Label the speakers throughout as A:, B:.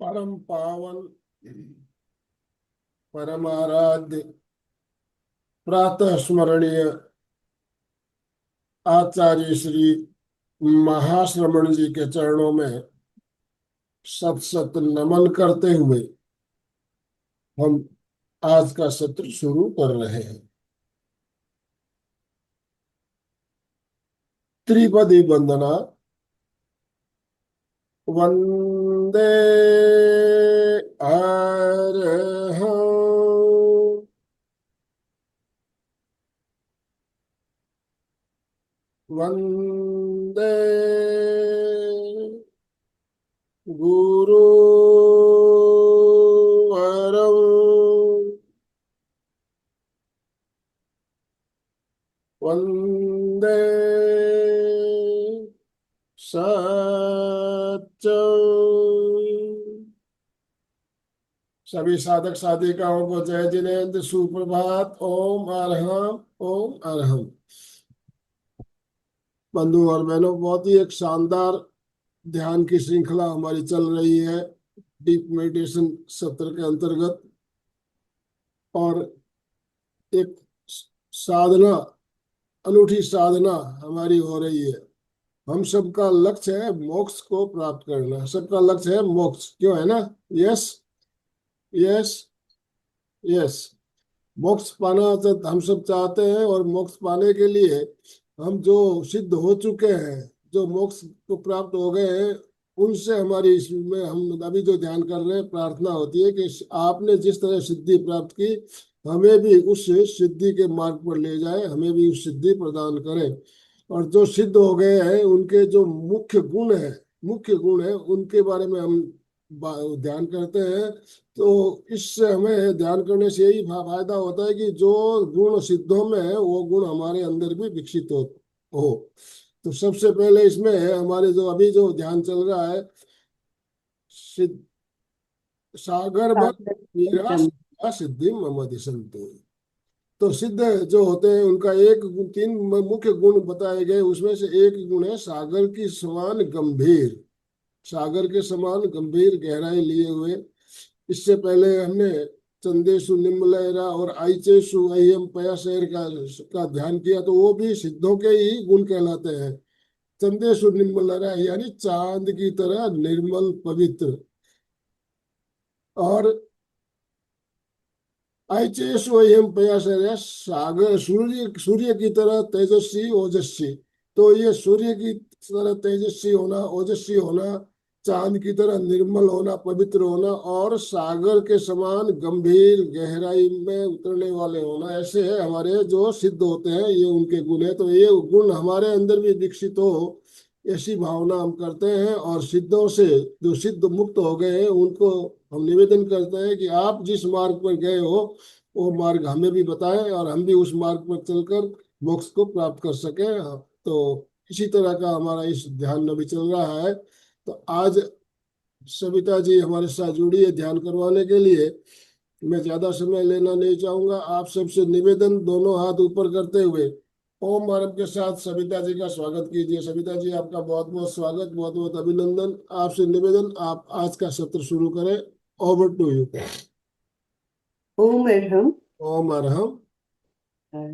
A: परम पावन परमाराध्य प्रातः स्मरणीय आचार्य श्री महाश्रमण जी के चरणों में सत सत नमन करते हुए हम आज का सत्र शुरू कर रहे हैं। त्रिपदी वंदना। वंदे अरहं वंदे गुरुवरं वंदे सत्यम। सभी साधक साधिकाओं को जय जिनेन्द्र, सुप्रभात। ओम अरहम ओम अरहम। बंधु और बहनों, बहुत ही एक शानदार ध्यान की श्रृंखला हमारी चल रही है डीप मेडिटेशन सत्र के अंतर्गत। और एक साधना, अनूठी साधना हमारी हो रही है। हम सबका लक्ष्य है मोक्ष को प्राप्त करना। सबका लक्ष्य है मोक्ष, क्यों है ना? Yes yes yes. मोक्ष पाना तो हम सब चाहते हैं, और मोक्ष पाने के लिए हम जो सिद्ध हो चुके हैं, जो मोक्ष को प्राप्त हो गए हैं, उनसे हमारी इसमें हम अभी जो ध्यान कर रहे हैं, प्रार्थना होती है कि आपने जिस तरह सिद्धि प्राप्त की, हमें भी उस सिद्धि के मार्ग पर ले जाए, हमें भी उस सिद्धि प्रदान करें। और जो सिद्ध हो गए हैं, उनके जो मुख्य गुण है, उनके बारे में हम ध्यान करते हैं। तो इससे हमें ध्यान करने से यही फायदा होता है कि जो गुण सिद्धों में है, वो गुण हमारे अंदर भी विकसित हो। तो सबसे पहले इसमें हमारे जो अभी जो ध्यान चल रहा है, सिद्ध सागर बर मीरा सिद्धि मम दिशन्तु। तो सिद्ध जो होते हैं, उनका तीन मुख्य गुण बताए गए। उसमें से एक गुण है सागर की समान गंभीर, सागर के समान गंभीर गहराई लिए हुए। इससे पहले हमने चंदेशु निम्बलहरा और आइचेशु अय्यम पयाशर का ध्यान किया, तो वो भी सिद्धों के ही गुण कहलाते हैं। चंदेशु निम्बलहरा यानी चांद की तरह निर्मल पवित्र, और आइचेशु अय्यम पयाशर सागर सूर्य की तरह तेजस्वी ओजस्वी। तो ये सूर्य की तरह तेजस्वी होना, ओजस्वी होना, चांद की तरह निर्मल होना, पवित्र होना, और सागर के समान गंभीर गहराई में उतरने वाले होना, ऐसे है हमारे जो सिद्ध होते हैं, ये उनके गुण है। तो ये गुण हमारे अंदर भी विकसित हो, ऐसी भावना हम करते हैं। और सिद्धों से जो सिद्ध मुक्त हो गए हैं, उनको हम निवेदन करते हैं कि आप जिस मार्ग पर गए हो, वो मार्ग हमें भी बताएं, और हम भी उस मार्ग पर चलकर मोक्ष को प्राप्त कर सके। तो इसी तरह का हमारा इस ध्यान में भी चल रहा है। तो आज सविता जी हमारे साथ जुड़ी है ध्यान करवाने के लिए। मैं ज्यादा समय लेना नहीं चाहूंगा। आप सबसे निवेदन, दोनों हाथ ऊपर करते हुए ओम आरंभ के साथ सविता जी का स्वागत कीजिए। सविता जी, आपका बहुत बहुत स्वागत, बहुत बहुत अभिनंदन। आपसे निवेदन, आप आज का सत्र शुरू करें। Over to you.
B: ओम अरहम।
A: ओम अरहम।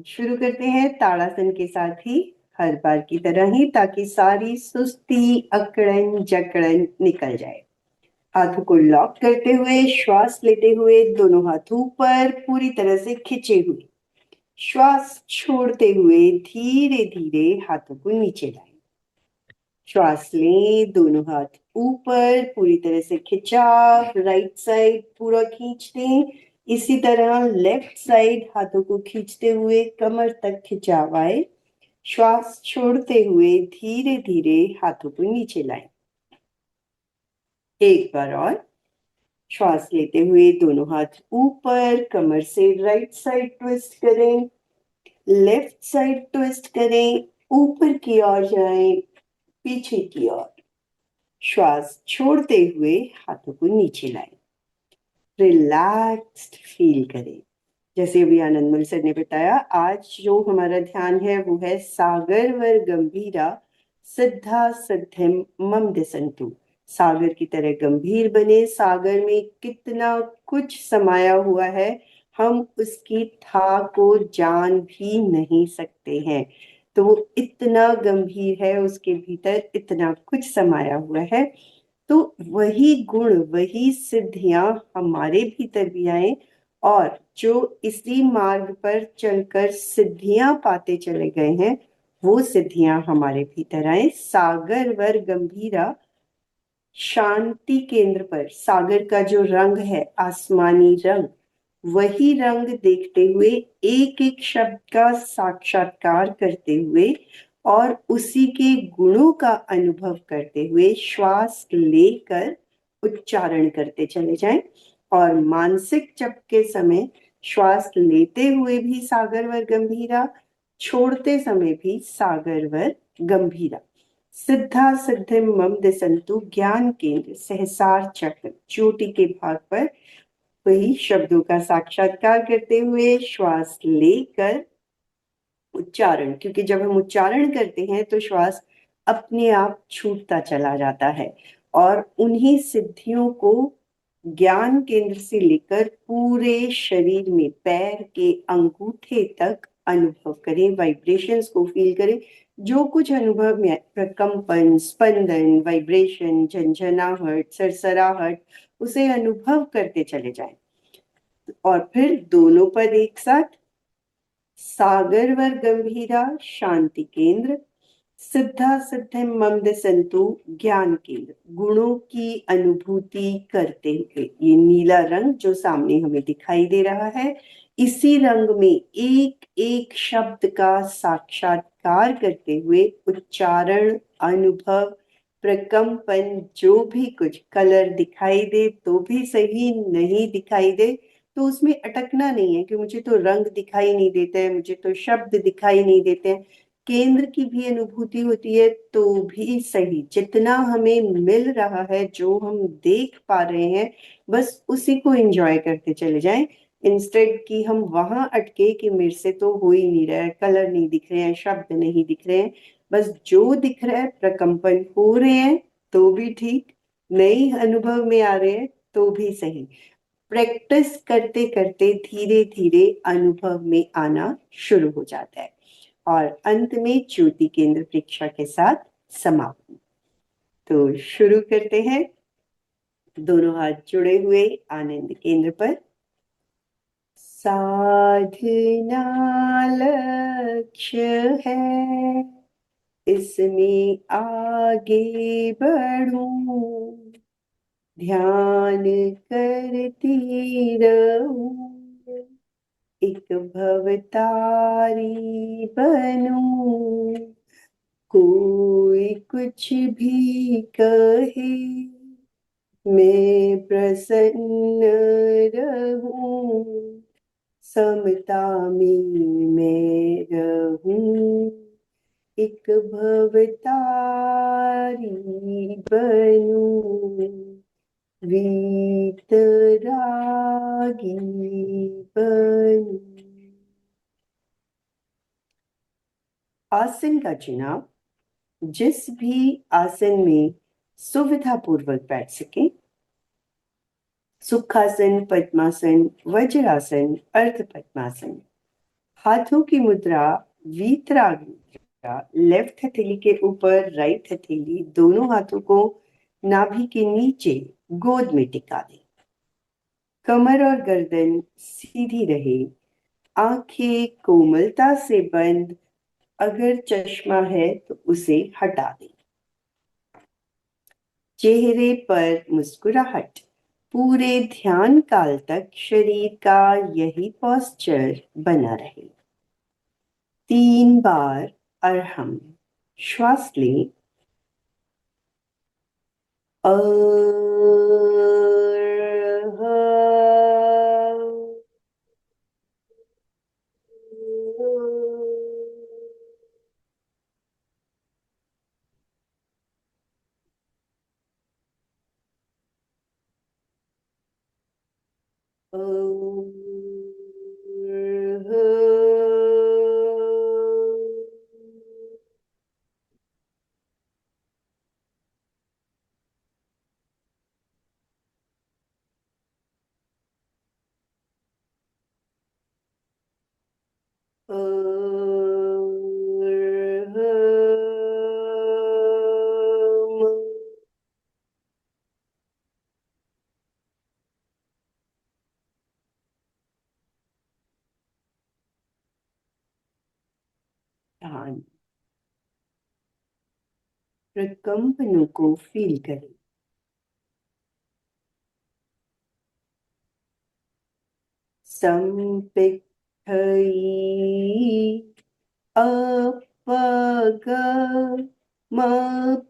B: शुरू करते हैं ताड़ासन के साथ ही, हर बार की तरह ही, ताकि सारी सुस्ती, अकड़न जकड़न निकल जाए। हाथों को लॉक करते हुए, श्वास लेते हुए, दोनों हाथ ऊपर पूरी तरह से खिंचे हुए, श्वास छोड़ते हुए धीरे धीरे हाथों को नीचे लाएं। श्वास लें, दोनों हाथ ऊपर पूरी तरह से खिंचाव, राइट साइड पूरा खींच दें। इसी तरह लेफ्ट साइड हाथों को खींचते हुए कमर तक खिंचाव आए। श्वास छोड़ते हुए धीरे धीरे हाथों को नीचे लाएं। एक बार और। श्वास लेते हुए दोनों हाथ ऊपर, कमर से राइट साइड ट्विस्ट करें, लेफ्ट साइड ट्विस्ट करें, ऊपर की ओर जाएं, पीछे की ओर। श्वास छोड़ते हुए हाथों को नीचे लाएं। रिलैक्स्ड फील करें। जैसे अभी आनंदमल सर ने बताया, आज जो हमारा ध्यान है वो है सागर वर गंभीरा सिद्धा सिद्धिम मम दिशन्तु। सागर की तरह गंभीर बने। सागर में कितना कुछ समाया हुआ है, हम उसकी था को जान भी नहीं सकते हैं। तो वो इतना गंभीर है, उसके भीतर इतना कुछ समाया हुआ है। तो वही गुण, वही सिद्धियां हमारे भीतर भी आए, और जो इसी मार्ग पर चलकर सिद्धियां पाते चले गए हैं, वो सिद्धियां हमारे भीतर आए। सागर वर गंभीरा, शांति केंद्र पर सागर का जो रंग है, आसमानी रंग, वही रंग देखते हुए एक एक शब्द का साक्षात्कार करते हुए और उसी के गुणों का अनुभव करते हुए श्वास लेकर उच्चारण करते चले जाएं। और मानसिक जप के समय श्वास लेते हुए भी सागरवर गंभीरा, छोड़ते समय भी सागरवर गंभीरा। सिद्धा सिद्धिम मम दिसंतु, ज्ञान केंद्र सहसार चक्र चोटी के भाग पर वही शब्दों का साक्षात्कार करते हुए श्वास लेकर उच्चारण, क्योंकि जब हम उच्चारण करते हैं तो श्वास अपने आप छूटता चला जाता है। और उन्हीं सिद्धियों को ज्ञान केंद्र से लेकर पूरे शरीर में, पैर के अंगूठे तक अनुभव करें, वाइब्रेशंस को फील करें। जो कुछ अनुभव में आए, प्रकंपन, स्पंदन, वाइब्रेशन, झंझनाहट, सरसराहट, उसे अनुभव करते चले जाएं। और फिर दोनों पद एक साथ, सागर वर गंभीरा शांति केंद्र, सिद्धा सिद्धिम मम दिसंतु ज्ञान केंद्र, गुणों की अनुभूति करते हुए। ये नीला रंग जो सामने हमें दिखाई दे रहा है, इसी रंग में एक एक शब्द का साक्षात्कार करते हुए उच्चारण, अनुभव, प्रकंपन, जो भी कुछ कलर दिखाई दे तो भी सही, नहीं दिखाई दे तो उसमें अटकना नहीं है कि मुझे तो रंग दिखाई नहीं देते हैं, मुझे तो शब्द दिखाई नहीं देते हैं। केंद्र की भी अनुभूति होती है तो भी सही, जितना हमें मिल रहा है, जो हम देख पा रहे हैं, बस उसी को एंजॉय करते चले जाएं। इंस्टेड कि हम वहां अटके कि मेरे से तो हो ही नहीं रहा है, कलर नहीं दिख रहे हैं, शब्द नहीं दिख रहे हैं। बस जो दिख रहा है, प्रकंपन हो रहे हैं तो भी ठीक, नई अनुभव में आ रहे हैं तो भी सही। प्रैक्टिस करते करते धीरे धीरे अनुभव में आना शुरू हो जाता है। और अंत में ज्योति केंद्र परीक्षा के साथ समापन। तो शुरू करते हैं। दोनों हाथ जुड़े हुए आनंद केंद्र पर। साधना लक्ष्य है, इसमें आगे बढ़ूं, ध्यान करती रहूं, एक भवतारी बनूं, कोई कुछ भी कहे, मैं प्रसन्न रहूं, समता में मैं रहूं, एक भवतारी बनूं, वीतरागी बनूं। आसन का चुनाव, जिस भी आसन में सुविधा पूर्वक बैठ सके, सुखासन, पद्मासन, वज्रासन, अर्ध पद्मासन। हाथों की मुद्रा, वीतरागी मुद्रा, लेफ्ट हथेली के ऊपर, राइट हथेली, दोनों हाथों को नाभि के नीचे गोद में टिका दें। कमर और गर्दन सीधी रहे, आंखें कोमलता से बंद, अगर चश्मा है तो उसे हटा दें। चेहरे पर मुस्कुराहट, पूरे ध्यान काल तक शरीर का यही पोस्चर बना रहे। 3 बार अरहम श्वास लें। ध्यान प्रकंपनों को फील करें। संपित्थई अपग मपयणम्।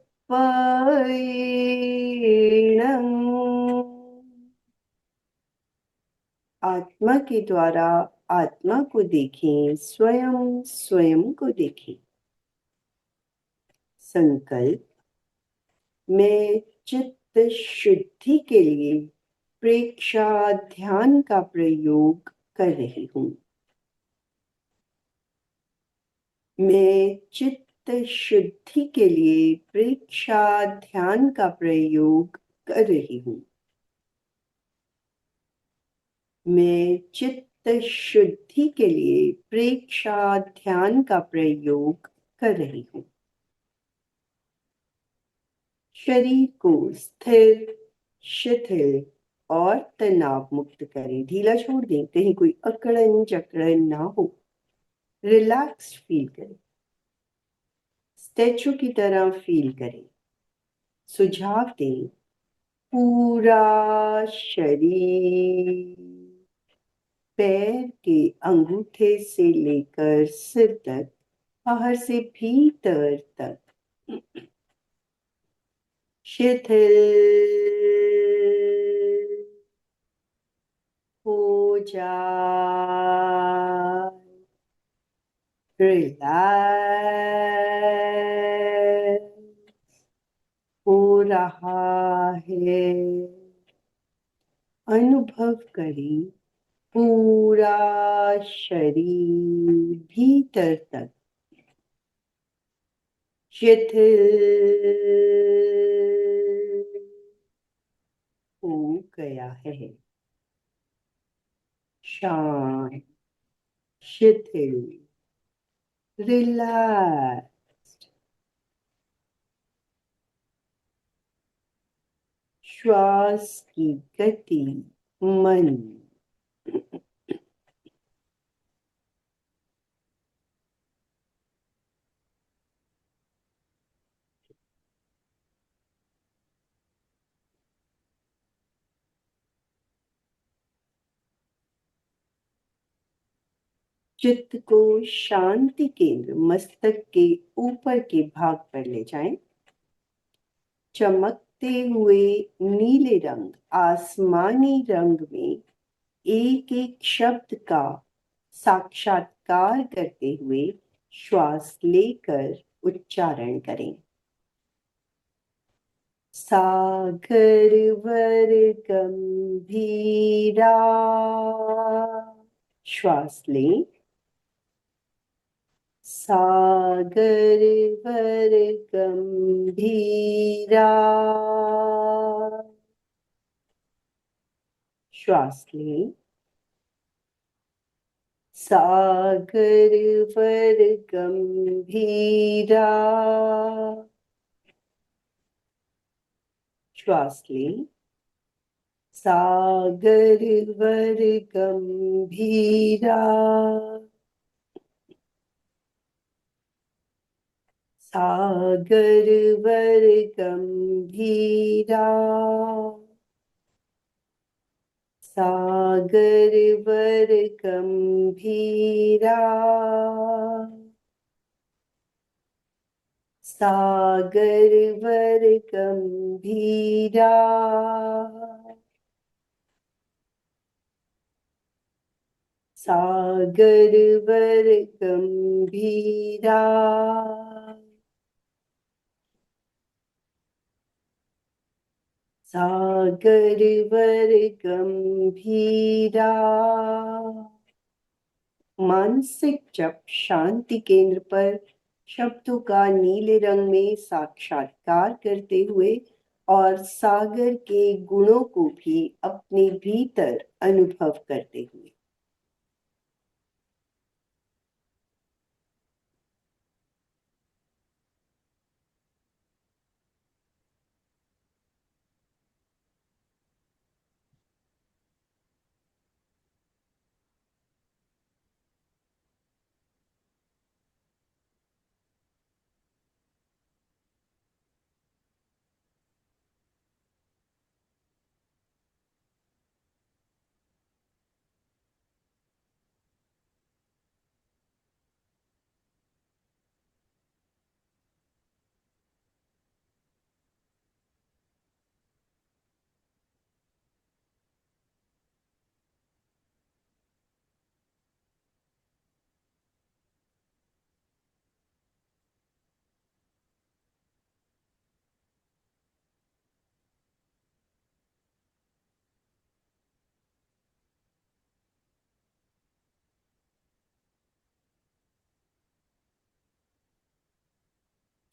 B: आत्मा के द्वारा आत्मा को देखें, स्वयं स्वयं को देखें। संकल्प, मैं चित्त शुद्धि के लिए प्रेक्षा ध्यान का प्रयोग कर रही हूँ। मैं चित्त शुद्धि के लिए प्रेक्षा ध्यान का प्रयोग कर रही हूँ। मैं चित्त शुद्धि के लिए प्रेक्षा ध्यान का प्रयोग कर रही हूँ। शरीर को स्थिर, शिथिल और तनाव मुक्त करें। ढीला छोड़ दें, कहीं कोई अकड़न जकड़न ना हो। रिलैक्स फील करें, स्टैचू की तरह फील करें। सुझाव दें, पूरा शरीर पैर के अंगूठे से लेकर सिर तक, बाहर से भीतर तक शिथिल हो जाए। रिलैक्स हो रहा है। अनुभव करें, पूरा शरीर भीतर तक शिथिल हो गया है। शांत, शिथिल, रिलैक्स। श्वास की गति, मन, चित्त को शांति केंद्र मस्तक के ऊपर के भाग पर ले जाएं। चमकते हुए नीले रंग, आसमानी रंग में एक एक शब्द का साक्षात्कार करते हुए श्वास लेकर उच्चारण करें। सागर वर गंभीरा। श्वास लें। सागर वर गंभीरा। श्वास लें। सागर वर गंभीरा। श्वास लें। सागर वर गंभीरा। सागर वर गंभीरा। सागर वर गंभीरा। सागर वर गंभीरा। सागर वर गंभीरा। सागर वर गंभीरा। मानसिक जप शांति केंद्र पर शब्दों का नीले रंग में साक्षात्कार करते हुए और सागर के गुणों को भी अपने भीतर अनुभव करते हुए।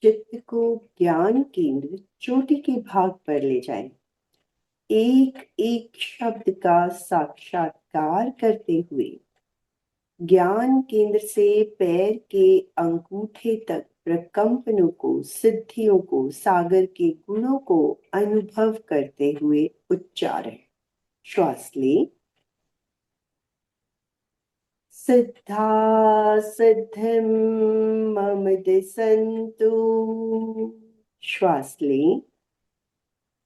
B: चित्त को ज्ञान केंद्र चोटी के भाग पर ले जाएं। एक एक शब्द का साक्षात्कार करते हुए ज्ञान केंद्र से पैर के अंगूठे तक प्रकंपनों को, सिद्धियों को, सागर के गुणों को अनुभव करते हुए उच्चारण। श्वास लें। सिद्धा सिद्धिं मम दिशन्तु। श्वास लें।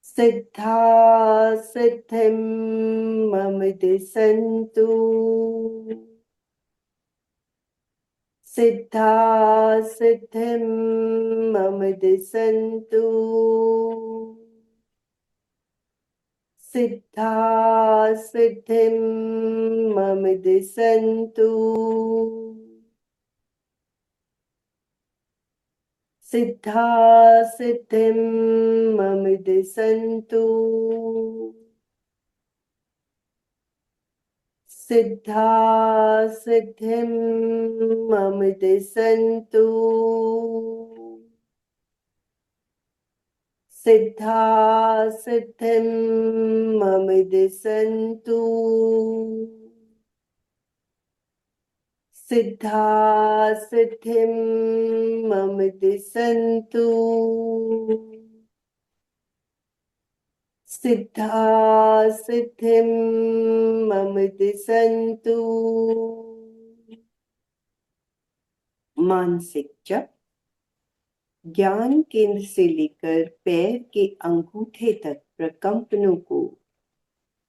B: सिद्धा सिद्धिं मम दिशन्तु। सिद्धा सिद्धिं मम दिशन्तु। सिद्धा सिद्धिं मम दिशन्तु। सिद्धा सिद्धिं मम दिशन्तु। सिद्धा सिद्धिं मम दिशन्तु। सिद्धा सिद्धिं मम दिशन्तु। सिद्धा सिद्धिं मम दिशन्तु। सिद्धा सिद्धिं मम दिशन्तु। मानसिक जप। ज्ञान केंद्र से लेकर पैर के अंगूठे तक प्रकंपनों को,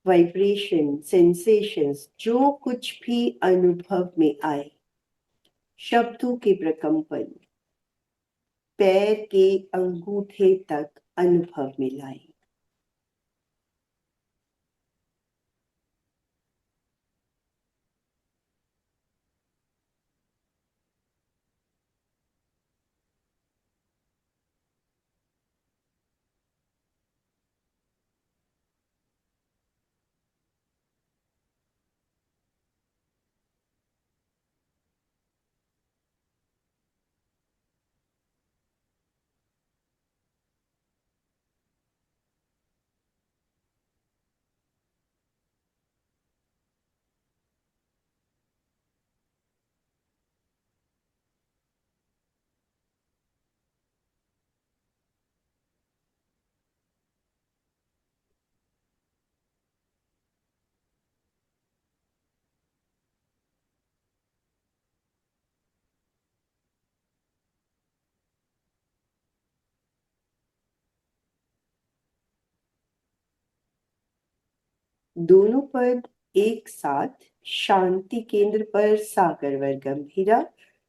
B: वाइब्रेशन, सेंसेशंस, जो कुछ भी अनुभव में आए, शब्दों के प्रकंपन पैर के अंगूठे तक अनुभव में लाए। दोनों पद एक साथ। शांति केंद्र पर सागर वर गंभीरा।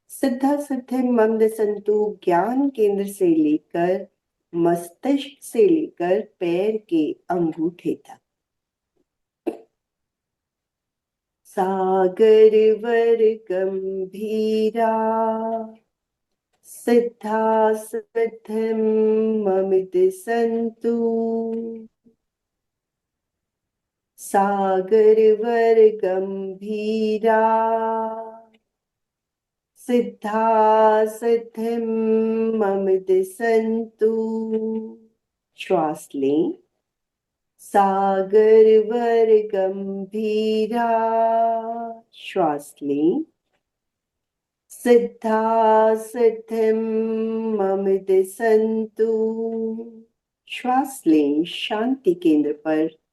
B: सिद्धा सिद्धिं मम दिशन्तु। ज्ञान केंद्र से लेकर मस्तिष्क से लेकर पैर के अंगूठे तक। सागर वर गंभीरा। सिद्धा सिद्धिं मम दिशन्तु। सागर वर गंभीरा। सिद्धा सिद्धिं मम दिशन्तु। श्वास लें। सागर वर गंभीरा। श्वास लें। सिद्धा सिद्धिं मम दिशन्तु। श्वास लें। शांति केंद्र पर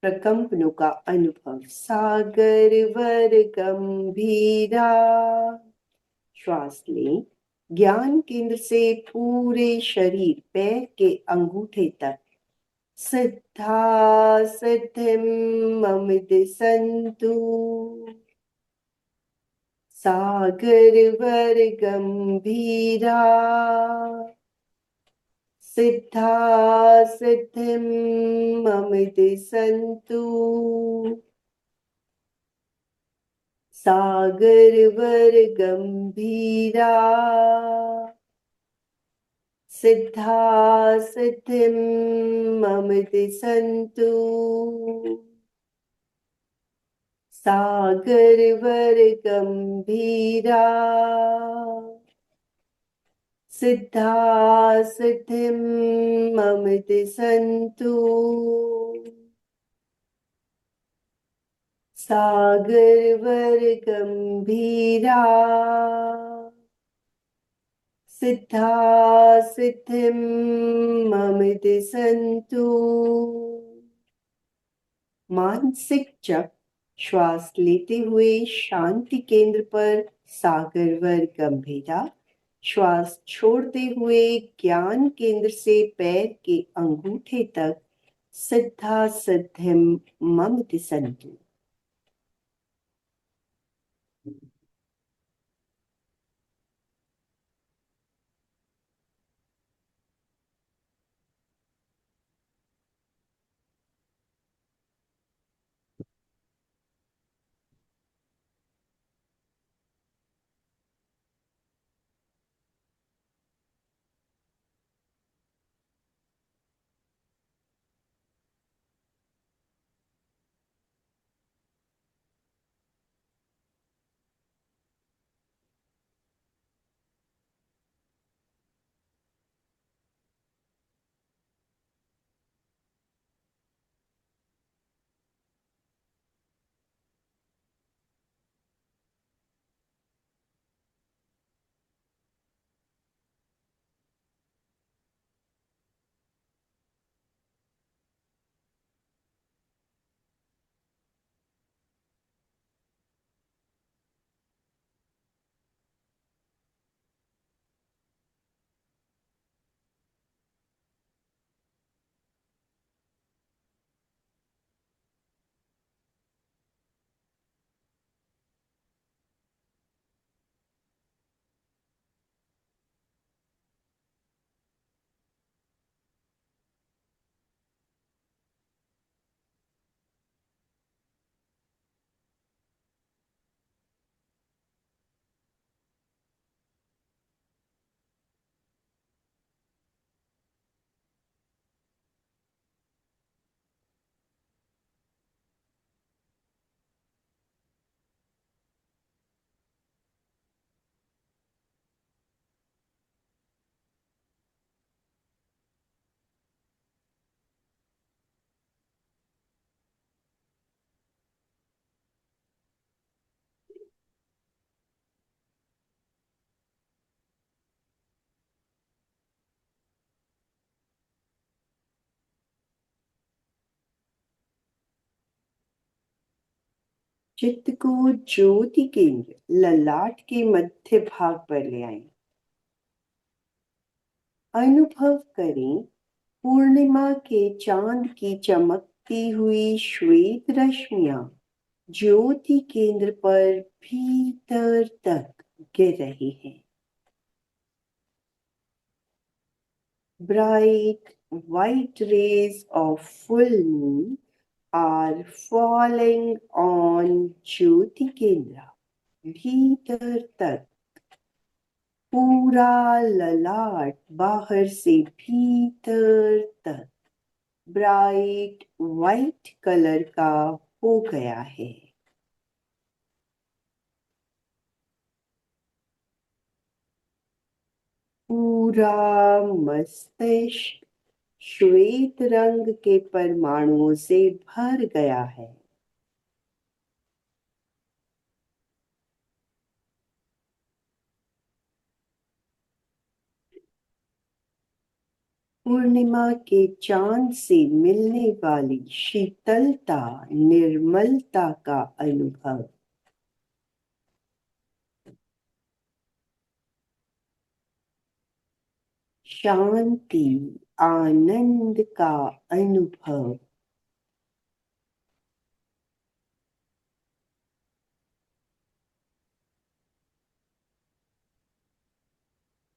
B: प्रकंपनों का अनुभव। सागर वर गंभीरा। श्वास लें। ज्ञान केंद्र से पूरे शरीर पैर के अंगूठे तक। सिद्धा सिद्धिं मम दिशन्तु। सागर वर गंभीरा। सिद्धा सिद्धिं मम दिशन्तु। सागर वर गंभीरा। सिद्धा सिद्धिं मम दिशन्तु। सागर वर गंभीरा। सिद्धा सिद्धिं ममति सन्तु सागर गंभीरा सिद्धा सिद्धिं ममति सन्तु। मानसिक जप। श्वास लेते हुए शांति केंद्र पर सागरवर गंभीरा, श्वास छोड़ते हुए ज्ञान केंद्र से पैर के अंगूठे तक सिद्धा सिद्धिं ममति सन्तु। चित्त को ज्योति केंद्र ललाट के मध्य भाग पर ले आएं। अनुभव करें पूर्णिमा के चांद की चमकती हुई श्वेत रश्मियां ज्योति केंद्र पर भीतर तक गिर रही हैं। Bright white rays of full moon are falling on ज्योति केंद्र भीतर तक। पूरा ललाट बाहर से भीतर तक ब्राइट वाइट कलर का हो गया है। पूरा मस्तिष्क श्वेत रंग के परमाणुओं से भर गया है। पूर्णिमा के चांद से मिलने वाली शीतलता, निर्मलता का अनुभव। शांति, आनंद का अनुभव।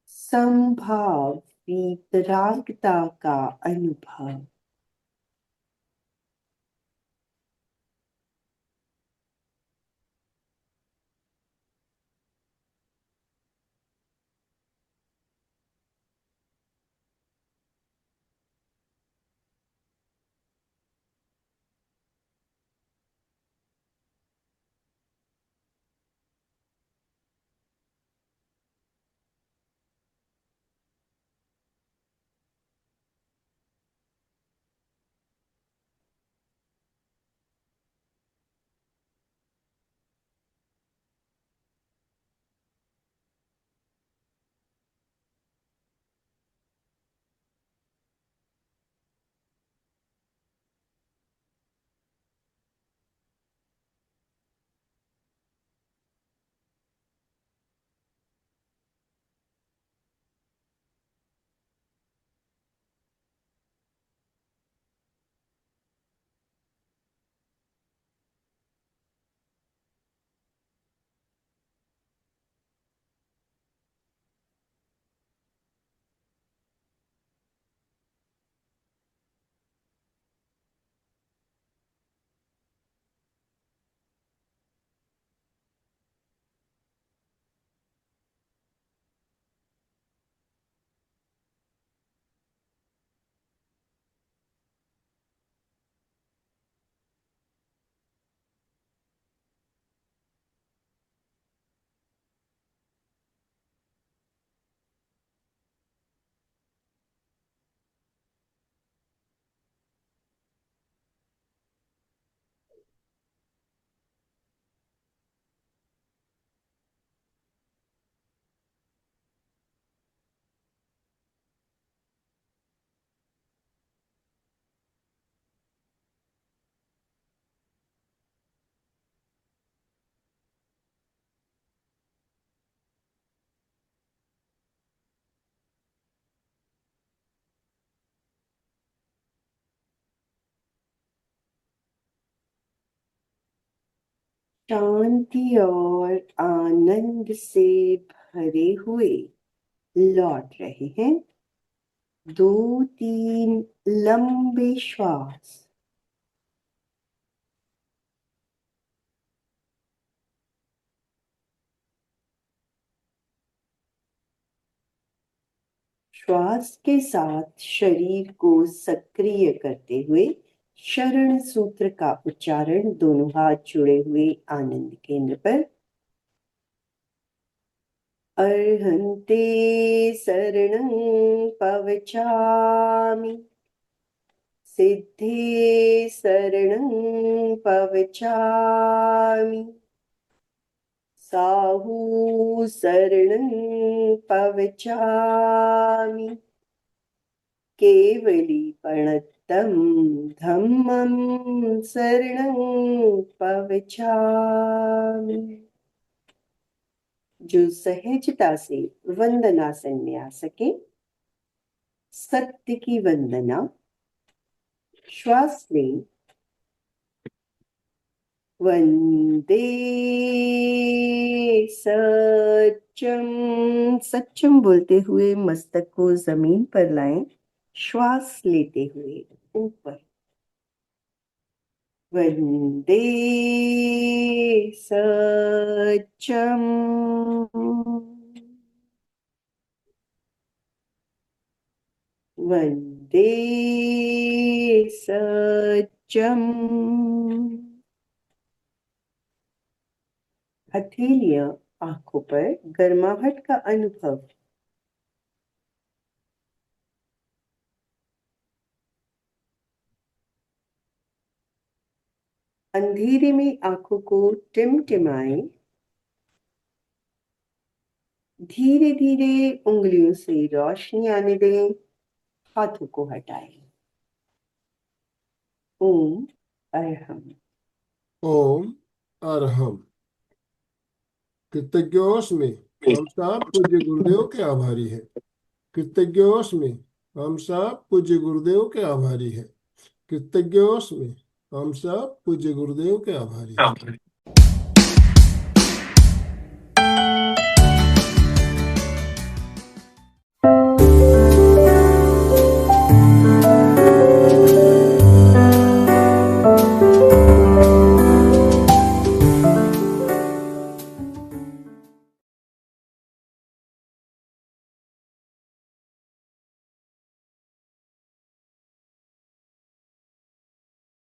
B: संभाव, वीतरागता का अनुभव। शांति और आनंद से भरे हुए लौट रहे हैं। 2-3 लंबे श्वास। श्वास के साथ शरीर को सक्रिय करते हुए शरण सूत्र का उच्चारण दोनों हाथ जुड़े हुए आनंद केंद्र पर। अर्हन्ते शरणं पवचामि, सिद्धे शरणं पवचामि, साहू शरणं पवचामि, केवलीपणत्तं धम्मं शरणं पवचामि। जो सहजता से वंदनासन में आ सके, सत्य की वंदना। श्वास लें। वंदे सत्यम। सत्यम बोलते हुए मस्तक को जमीन पर लाएं। श्वास लेते हुए ऊपर। वंदे सत्यम। वंदे सत्यम। हथेलियां आंखों पर गर्माहट का अनुभव। अंधेरे में आंखों को टिमटिमाएं। धीरे धीरे उंगलियों से रोशनी आने दें। हाथों को हटाएं। ओम अरहम।
A: ओम अरहम। कृतज्ञोस्मि। हम सब पूज्य गुरुदेव के आभारी हैं। कृतज्ञोस्मि। हम सब पूज्य गुरुदेव के आभारी हैं। कृतज्ञोस्मि। हम सब पूज्य गुरुदेव के आभारी हैं।